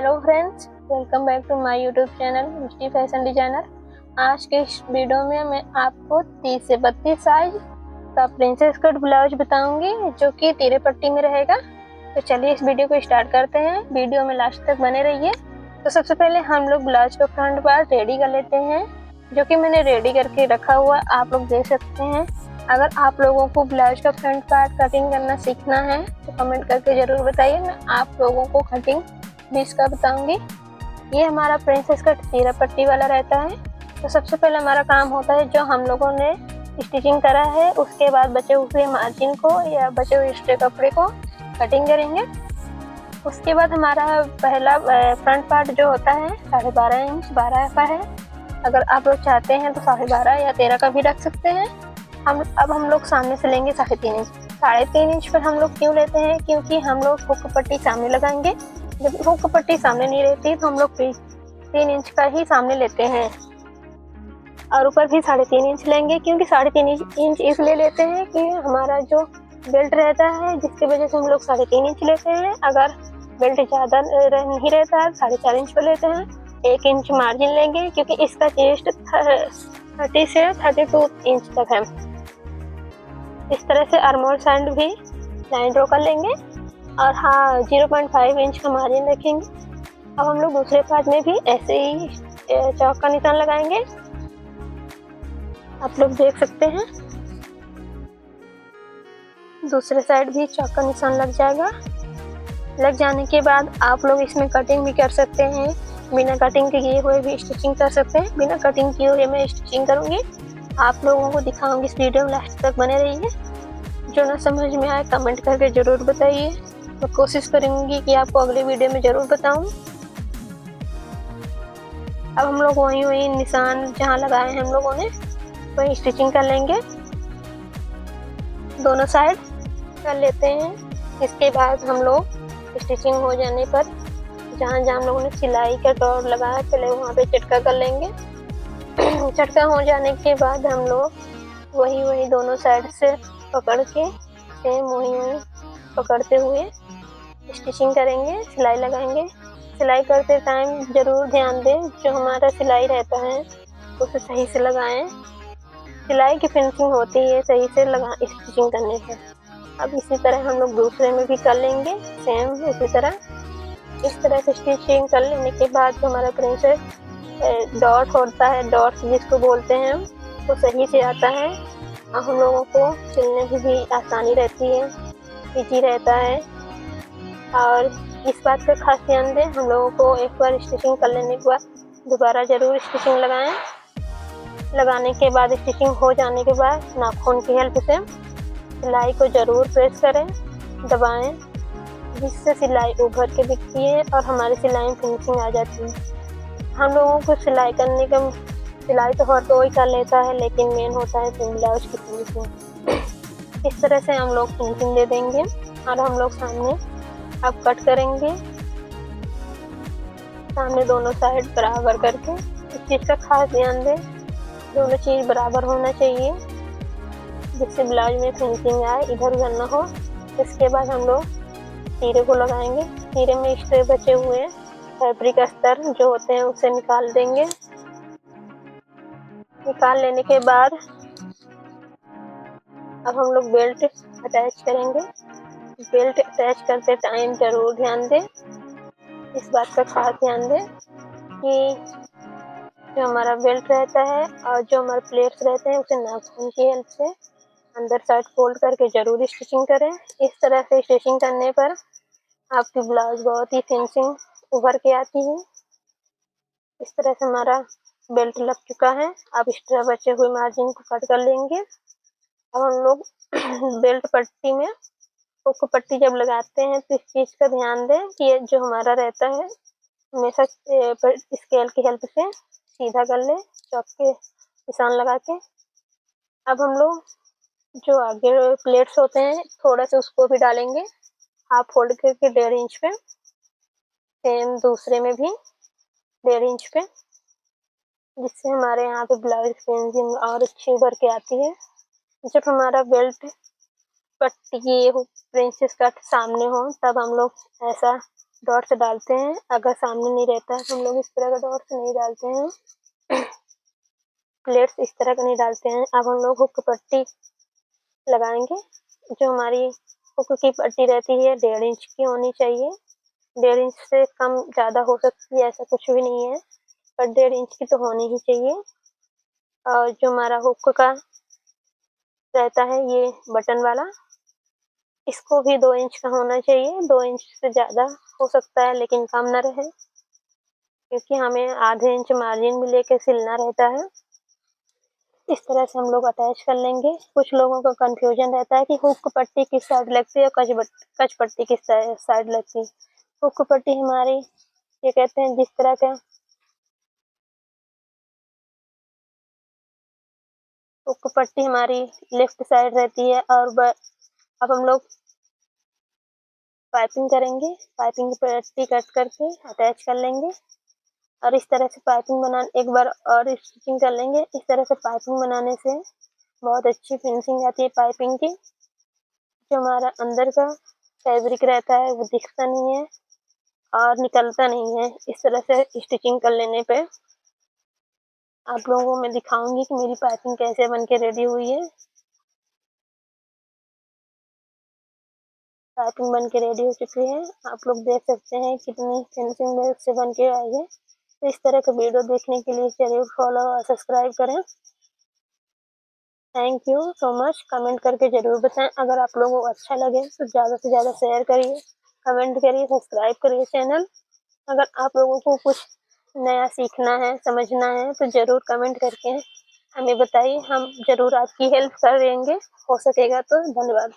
Hello friends, welcome back to my YouTube channel Misty fashion designer. आज के इस video में मैं आपको 30 से 32 साइज का प्रिंसेस कट ब्लाउज बताऊंगी जो कि तिरे पट्टी में रहेगा। तो चलिए इस वीडियो को स्टार्ट करते हैं। वीडियो में लास्ट तक बने रहिए। तो सबसे पहले हम लोग ब्लाउज का फ्रंट पार्ट रेडी कर लेते हैं, जो कि मैंने रेडी करके रखा हुआ आप लोग देख सकते हैं। अगर आप लोगों को ब्लाउज का फ्रंट पार्ट कटिंग करना सीखना है तो कमेंट करके ज़रूर बताइए, मैं आप लोगों को कटिंग भी इसका बताऊंगी। ये हमारा प्रिंसेस कट तिरा पट्टी वाला रहता है। तो सबसे पहले हमारा काम होता है, जो हम लोगों ने स्टिचिंग करा है उसके बाद बचे हुए मार्जिन को या बचे हुए एक्स्ट्रा कपड़े को कटिंग करेंगे। उसके बाद हमारा पहला फ्रंट पार्ट जो होता है 12.5 इंच 12 का है। अगर आप लोग चाहते हैं तो 12.5 या 13 का भी रख सकते हैं। अब हम लोग सामने से लेंगे 3.5 इंच। 3.5 इंच पर हम लोग क्यों लेते हैं, क्योंकि हम लोग हुक पट्टी सामने लगाएंगे। जब हुक पट्टी सामने नहीं रहती तो हम लोग 3 इंच का ही सामने लेते हैं, और ऊपर भी 3.5 इंच लेंगे। क्योंकि 3.5 इंच इसलिए लेते हैं कि हमारा जो बेल्ट रहता है जिसकी वजह से हम लोग 3.5 इंच लेते हैं। अगर बेल्ट ज़्यादा नहीं रहता है 4.5 इंच पर लेते हैं। 1 इंच मार्जिन लेंगे क्योंकि इसका चेस्ट 30 से 32 इंच तक है। इस तरह से आर्मोल साइड भी लाइन ड्रॉ कर लेंगे और हाँ 0.5 इंच का मार्जिन रखेंगे। अब हम लोग दूसरे पार्ट में भी ऐसे ही चौक का निशान लगाएंगे। आप लोग देख सकते हैं दूसरे साइड भी चौक का निशान लग जाएगा। लग जाने के बाद आप लोग इसमें कटिंग भी कर सकते हैं, बिना कटिंग के किए हुए भी स्टिचिंग कर सकते हैं। बिना कटिंग किए हुए मैं स्टिचिंग करूँगी, आप लोगों को दिखाऊंगी। इस वीडियो में लास्ट तक बने रहिए। जो ना समझ में आए कमेंट करके ज़रूर बताइए, मैं कोशिश करूंगी कि आपको अगले वीडियो में ज़रूर बताऊं। अब हम लोग वही निशान जहां लगाए हैं हम लोगों ने वही स्टिचिंग कर लेंगे, दोनों साइड कर लेते हैं। इसके बाद हम लोग स्टिचिंग हो जाने पर जहां जहां हम लोगों ने सिलाई का डॉट लगाया पहले वहां पे चटका कर लेंगे। चटका हो जाने के बाद हम लोग वही दोनों साइड से पकड़ के सेम वही पकड़ते हुए स्टिचिंग करेंगे, सिलाई लगाएंगे। सिलाई करते टाइम ज़रूर ध्यान दें, जो हमारा सिलाई रहता है उसे सही से लगाएं। सिलाई की फिनिशिंग होती है सही से स्टिचिंग करने से। अब इसी तरह हम लोग दूसरे में भी कर लेंगे सेम इसी तरह। इस तरह से स्टिचिंग कर लेने के बाद जो हमारा प्रिंसेस डॉट होता है, डॉट जिसको बोलते हैं हम, वो सही से आता है और हम लोगों को सिलने की भी आसानी रहती है, ईजी रहता है। और इस बात का खास ध्यान दें, हम लोगों को एक बार स्टिचिंग कर लेने के बाद दोबारा ज़रूर स्टिचिंग लगाएं। लगाने के बाद स्टिचिंग हो जाने के बाद नाखून की हेल्प से सिलाई को ज़रूर प्रेस करें, दबाएं, जिससे सिलाई उभर के दिखती है और हमारी सिलाई में फिनिशिंग आ जाती है। हम लोगों को सिलाई करने का सिलाई तो हर कोई कर लेता है, लेकिन मेन होता है ब्लाउज की फिनिशिंग। इस तरह से हम लोग फिनिशिंग दे देंगे और हम लोग सामने अब कट करेंगे, सामने दोनों साइड बराबर करके। इस चीज़ का खास ध्यान दें, दोनों चीज़ बराबर होना चाहिए जिससे ब्लाउज में फिनिशिंग आए, इधर उधर ना हो। इसके बाद हम लोग तीरे को लगाएंगे। तीरे में एक्स्ट्रा बचे हुए फैब्रिक अस्तर जो होते हैं उसे निकाल देंगे। निकाल लेने के बाद अब हम लोग बेल्ट अटैच करेंगे। बेल्ट अटैच करते टाइम ज़रूर ध्यान दें, इस बात का खास ध्यान दें कि जो हमारा बेल्ट रहता है और जो हमारे प्लेट्स रहते हैं उसे नाखून की हेल्प से अंदर साइड फोल्ड करके ज़रूर स्टिचिंग करें। इस तरह से स्टिचिंग करने पर आपकी ब्लाउज बहुत ही फिनिशिंग उभर के आती है। इस तरह से हमारा बेल्ट लग चुका है। अब एक्स्ट्रा बचे हुए मार्जिन को कट कर लेंगे। अब हम लोग बेल्ट पट्टी में हुक पट्टी जब लगाते हैं तो इस चीज़ का ध्यान दें कि ये जो हमारा रहता है हमेशा स्केल की हेल्प से सीधा कर ले, चौक के निशान लगा के। अब हम लोग जो आगे प्लेट्स होते हैं थोड़ा सा उसको भी डालेंगे, हाफ फोल्ड करके 1.5 इंच पे। सेम दूसरे में भी 1.5 इंच पे, जिससे हमारे यहाँ पे ब्लाउज फिनिशिंग और अच्छी उभर के आती है। जब हमारा बेल्ट पट्टी की प्रिंसेस कट सामने हो तब हम लोग ऐसा डॉट्स डालते हैं। अगर सामने नहीं रहता है तो हम लोग इस तरह का डॉट्स नहीं डालते हैं। प्लेट्स इस तरह का नहीं डालते हैं। अब हम लोग हुक पट्टी लगाएंगे। जो हमारी हुक की पट्टी रहती है 1.5 इंच की होनी चाहिए। 1.5 इंच से कम ज़्यादा हो सकती है, ऐसा कुछ भी नहीं है, पर 1.5 इंच की तो होनी ही चाहिए। और जो हमारा हुक का रहता है ये बटन वाला, इसको भी 2 इंच का होना चाहिए। 2 इंच से ज़्यादा हो सकता है लेकिन कम ना रहे, क्योंकि हमें आधे इंच मार्जिन भी लेके सिलना रहता है। इस तरह से हम लोग अटैच कर लेंगे। कुछ लोगों का कंफ्यूजन रहता है कि हुक पट्टी किस साइड लगती है और कच पट्टी किस साइड लगती है। हुक पट्टी हमारी ये कहते हैं जिस तरह का हुक पट्टी हमारी लेफ्ट साइड रहती है। और अब हम लोग पाइपिंग करेंगे। पाइपिंग की पट्टी कट करके अटैच कर लेंगे और इस तरह से पाइपिंग बना एक बार और स्टिचिंग कर लेंगे। इस तरह से पाइपिंग बनाने से बहुत अच्छी फिनिशिंग आती है पाइपिंग की। जो हमारा अंदर का फैब्रिक रहता है वो दिखता नहीं है और निकलता नहीं है। इस तरह से स्टिचिंग कर लेने पे आप लोगों को मैं दिखाऊंगी कि मेरी पाइपिंग कैसे बन के रेडी हुई है। पाइपिंग बन के रेडी हो चुकी है। आप लोग देख सकते हैं कितनी फिनिशिंग में से बन के आई है। तो इस तरह का वीडियो देखने के लिए जरूर फॉलो और सब्सक्राइब करें। Thank you so much. Comment करके ज़रूर बताएं। अगर आप लोगों को अच्छा लगे तो ज़्यादा से ज़्यादा शेयर करिए, कमेंट करिए, सब्सक्राइब करिए चैनल। अगर आप लोगों को कुछ नया सीखना है, समझना है तो ज़रूर कमेंट करके हमें बताइए। हम ज़रूर आपकी हेल्प करेंगे, हो सकेगा तो। धन्यवाद।